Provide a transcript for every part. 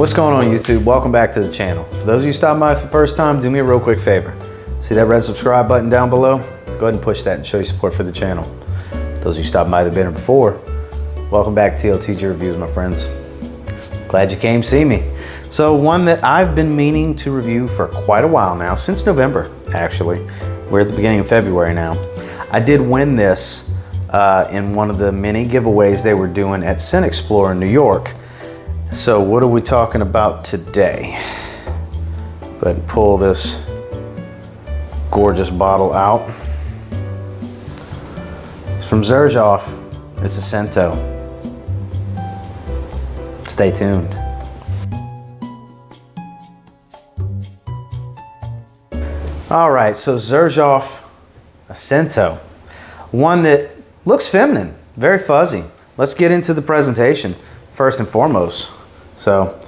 What's going on YouTube? Welcome back to the channel. For those of you stopping by for the first time, do me a real quick favor. See that red subscribe button down below? Go ahead and push that and show your support for the channel. Those of you stopping by that have been here before, welcome back to TLTG Reviews, my friends. Glad you came see me. So one that I've been meaning to review for quite a while now, since November actually. We're at the beginning of February now. I did win this in one of the mini giveaways they were doing at Scent Explorer in New York. So what are we talking about today? Go ahead and pull this gorgeous bottle out. It's from Xerjoff. It's Accento. Stay tuned. All right, so Xerjoff Accento. One that looks feminine, very fuzzy. Let's get into the presentation first and foremost. So,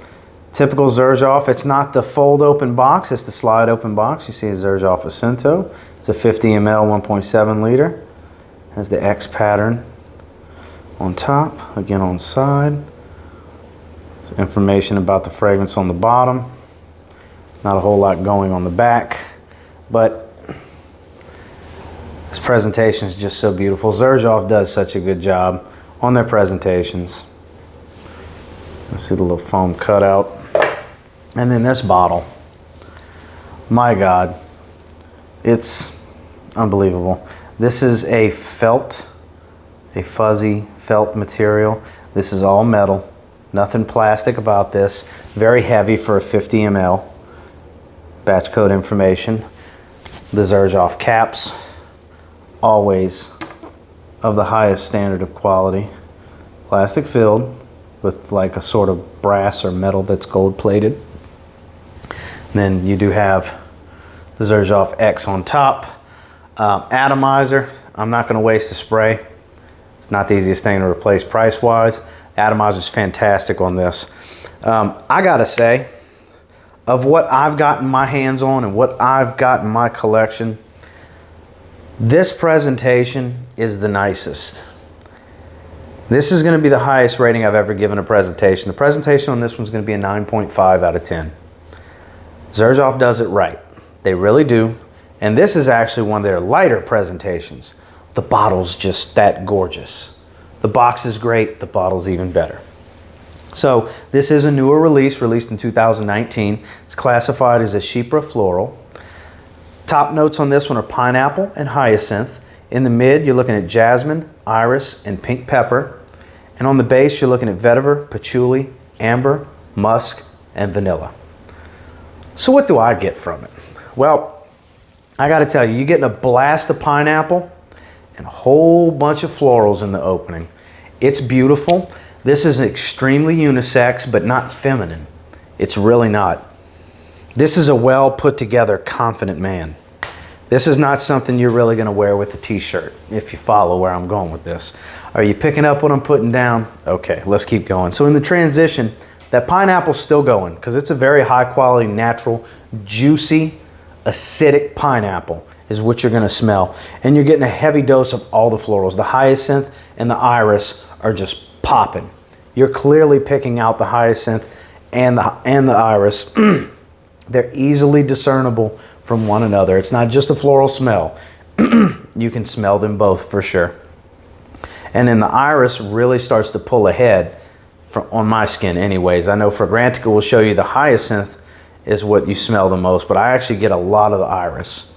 typical Xerjoff, it's not the fold open box, it's the slide open box. You see a Xerjoff Accento. It's a 50 ml, 1.7 liter. Has the X pattern on top, again on the side. Some information about the fragrance on the bottom. Not a whole lot going on the back, but this presentation is just so beautiful. Xerjoff does such a good job on their presentations. See the little foam cutout. And then this bottle, my God, it's unbelievable. This is a felt, a fuzzy felt material. This is all metal, nothing plastic about this. Very heavy for a 50 ml. Batch code information. The Xerjoff caps, always of the highest standard of quality. Plastic filled, with like a sort of brass or metal that's gold plated. Then you do have the Xerjoff X on top. Atomizer, I'm not gonna waste the spray. It's not the easiest thing to replace price-wise. Atomizer's fantastic on this. I gotta say, of what I've gotten my hands on and what I've got in my collection, this presentation is the nicest. This is going to be the highest rating I've ever given a presentation. The presentation on this one's going to be a 9.5 out of 10. Xerjoff does it right. They really do. And this is actually one of their lighter presentations. The bottle's just that gorgeous. The box is great. The bottle's even better. So this is a newer release, released in 2019. It's classified as a Chypre floral. Top notes on this one are pineapple and hyacinth. In the mid, you're looking at jasmine, iris, and pink pepper. And on the base, you're looking at vetiver, patchouli, amber, musk, and vanilla. So what do I get from it? Well, I gotta tell you, you're getting a blast of pineapple and a whole bunch of florals in the opening. It's beautiful. This is extremely unisex, but not feminine. It's really not. This is a well put together, confident man. This is not something you're really gonna wear with a t-shirt, if you follow where I'm going with this. Are you picking up what I'm putting down? Okay, let's keep going. So in the transition, that pineapple's still going because it's a very high quality, natural, juicy, acidic pineapple is what you're gonna smell. And you're getting a heavy dose of all the florals. The hyacinth and the iris are just popping. You're clearly picking out the hyacinth and the iris. They're easily discernible from one another. It's not just a floral smell. You can smell them both for sure. And then the iris really starts to pull ahead on my skin anyways. I know Fragrantica will show you the hyacinth is what you smell the most, but I actually get a lot of the iris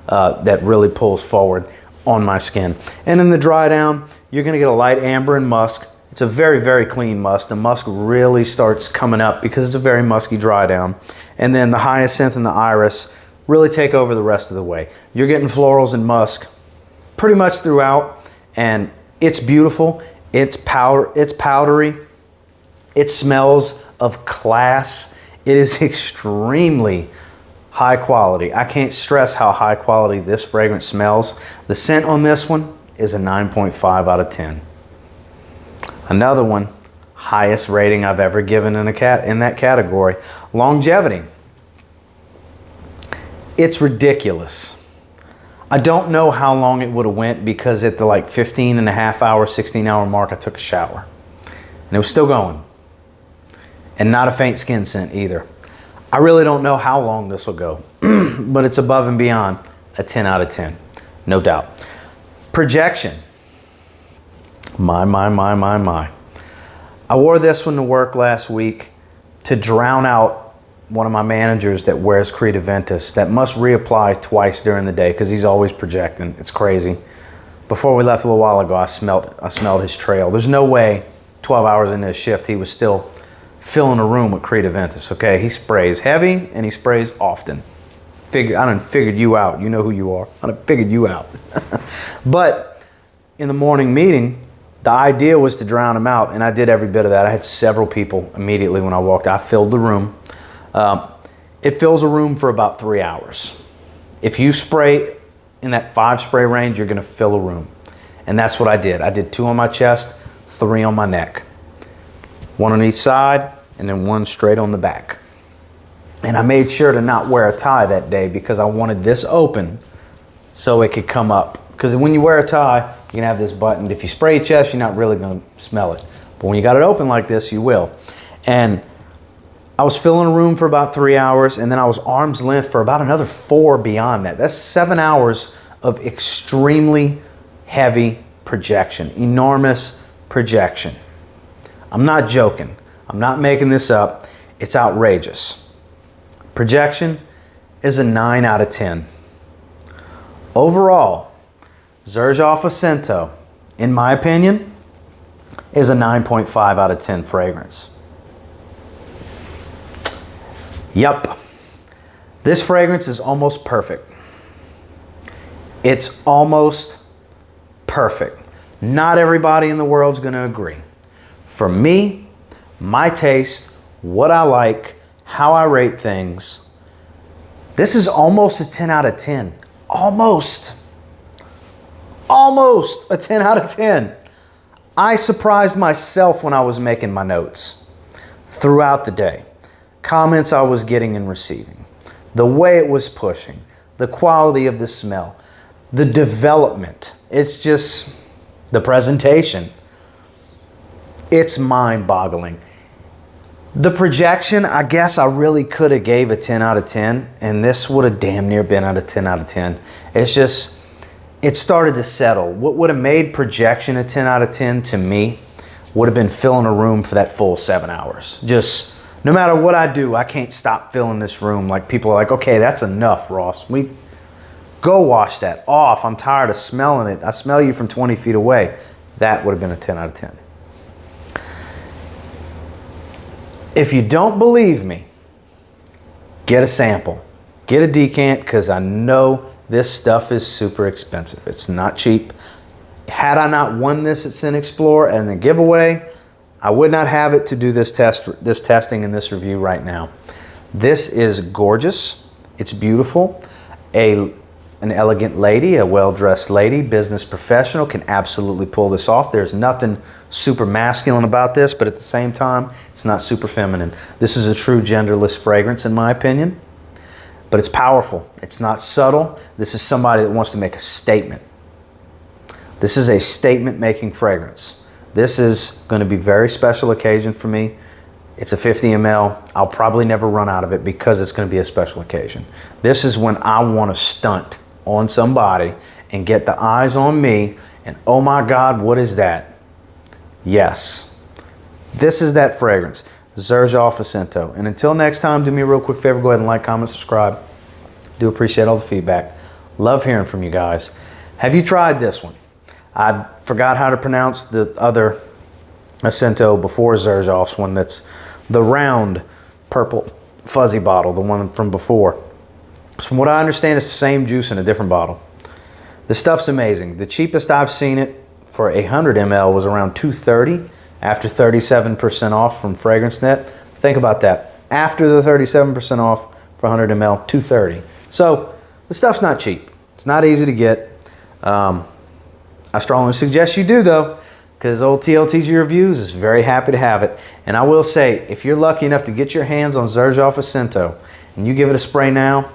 that really pulls forward on my skin. And in the dry down, you're gonna get a light amber and musk. It's a very, very clean musk. The musk really starts coming up because it's a very musky dry down. And then the hyacinth and the iris really take over the rest of the way. You're getting florals and musk pretty much throughout, and it's beautiful. It's powdery. It smells of class. It is extremely high quality. I can't stress how high quality this fragrance smells. The scent on this one is a 9.5 out of 10. Another one, highest rating I've ever given in that category, longevity. It's ridiculous. I don't know how long it would have went because at the like 15 and a half hour, 16 hour mark, I took a shower and it was still going. and not a faint skin scent either. I really don't know how long this will go, but it's above and beyond a 10 out of 10, no doubt. Projection. My. I wore this one to work last week to drown out one of my managers that wears Creed Aventus that must reapply twice during the day because he's always projecting. It's crazy. Before we left a little while ago, I smelled his trail. There's no way 12 hours into his shift he was still filling a room with Creed Aventus, okay? He sprays heavy and he sprays often. I done figured you out. You know who you are. I done figured you out. But in the morning meeting, the idea was to drown him out, and I did every bit of that. I had several people immediately when I walked. I filled the room. It fills a room for about 3 hours. If you spray in that 5 spray range, you're gonna fill a room. And that's what I did. I did 2 on my chest, 3 on my neck. 1 on each side, and then 1 straight on the back. And I made sure to not wear a tie that day because I wanted this open so it could come up. Because when you wear a tie, you can have this buttoned. If you spray your chest, you're not really gonna smell it. But when you got it open like this, you will. And I was filling a room for about 3 hours, and then I was arm's length for about another 4 beyond that. That's 7 hours of extremely heavy projection, enormous projection. I'm not joking. I'm not making this up. It's outrageous. Projection is a 9 out of 10. Overall, Xerjoff Accento, in my opinion, is a 9.5 out of 10 fragrance. Yup. This fragrance is almost perfect. It's almost perfect. Not everybody in the world's going to agree. For me, my taste, what I like, how I rate things, this is almost a 10 out of 10. Almost a 10 out of 10. I surprised myself when I was making my notes throughout the day. Comments I was getting and receiving, the way it was pushing, the quality of the smell, the development. It's just the presentation. It's mind-boggling. The projection, I guess I really could have gave a 10 out of 10, and this would have damn near been a 10 out of 10. It's just, it started to settle. What would have made projection a 10 out of 10 to me would have been filling a room for that full 7 hours. Just, no matter what I do, I can't stop filling this room. Like, people are like, okay, that's enough, Ross. Go wash that off. I'm tired of smelling it. I smell you from 20 feet away. That would have been a 10 out of 10. If you don't believe me, get a sample. Get a decant, because I know this stuff is super expensive. It's not cheap. Had I not won this at Scent Explorer and the giveaway, I would not have it to do this testing and this review right now. This is gorgeous. It's beautiful. An elegant lady, a well-dressed lady, business professional can absolutely pull this off. There's nothing super masculine about this, but at the same time, it's not super feminine. This is a true genderless fragrance, in my opinion, but it's powerful. It's not subtle. This is somebody that wants to make a statement. This is a statement-making fragrance. This is going to be a very special occasion for me. It's a 50 ml. I'll probably never run out of it because it's going to be a special occasion. This is when I want to stunt on somebody and get the eyes on me and, oh my God, what is that? Yes, this is that fragrance, Xerjoff Accento. And until next time, do me a real quick favor, go ahead and like, comment, subscribe. Do appreciate all the feedback. Love hearing from you guys. Have you tried this one? I forgot how to pronounce the other Accento before Xerjoff's one. That's the round purple fuzzy bottle, the one from before. So from what I understand, it's the same juice in a different bottle. This stuff's amazing. The cheapest I've seen it for 100 ml was around $230 after 37% off from FragranceNet. Think about that. After the 37% off for 100 ml, $230. So the stuff's not cheap. It's not easy to get. I strongly suggest you do, though, because old TLTG Reviews is very happy to have it. And I will say, if you're lucky enough to get your hands on Xerjoff Accento and you give it a spray now,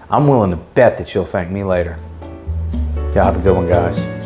I'm willing to bet that you'll thank me later. Y'all have a good one, guys.